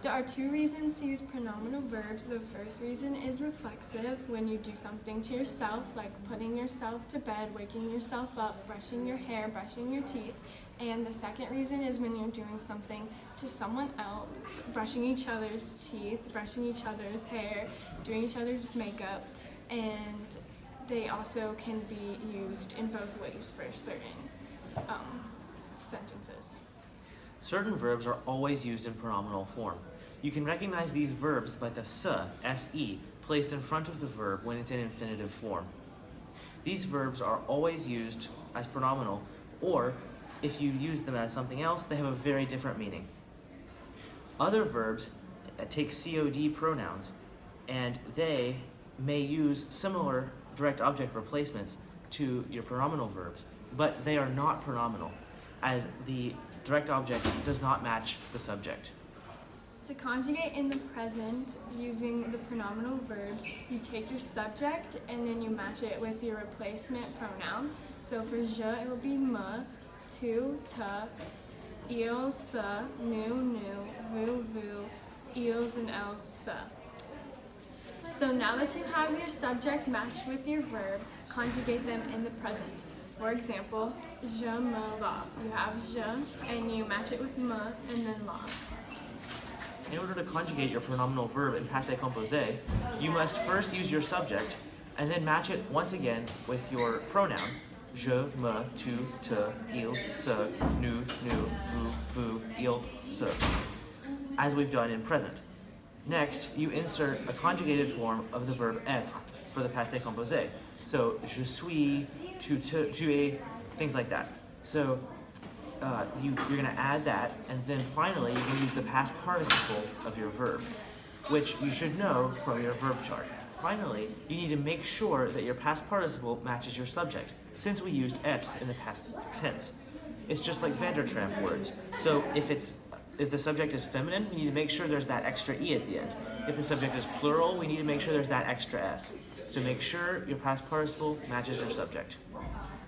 There are two reasons to use pronominal verbs. The first reason is reflexive, when you do something to yourself, like putting yourself to bed, waking yourself up, brushing your hair, brushing your teeth. And the second reason is when you're doing something to someone else, brushing each other's teeth, brushing each other's hair, doing each other's makeup. And they also can be used in both ways for certain sentences. Certain verbs are always used in pronominal form. You can recognize these verbs by the se placed in front of the verb when it's in infinitive form. These verbs are always used as pronominal, or if you use them as something else, they have a very different meaning. Other verbs take COD pronouns, and they may use similar direct object replacements to your pronominal verbs, but they are not pronominal, as the direct object does not match the subject. To conjugate in the present using the pronominal verbs, you take your subject and then you match it with your replacement pronoun. So for je, it will be me, tu, te, il, se, nous, vous, ils, and elles, se. So now that you have your subject matched with your verb, conjugate them in the present. For example, je me lave. You have je and you match it with me and then lave. In order to conjugate your pronominal verb in passé composé, you must first use your subject and then match it once again with your pronoun, je, me, tu, te, il, se, nous, vous, ils, se, as we've done in present. Next, you insert a conjugated form of the verb être for the passé composé. So, je suis, tu es, things like that. So, you're going to add that, and then finally you can use the past participle of your verb, which you should know from your verb chart. Finally, you need to make sure that your past participle matches your subject, since we used être in the past tense. It's just like Vandertramp words. So if the subject is feminine, we need to make sure there's that extra E at the end. If the subject is plural, we need to make sure there's that extra S. So make sure your past participle matches your subject.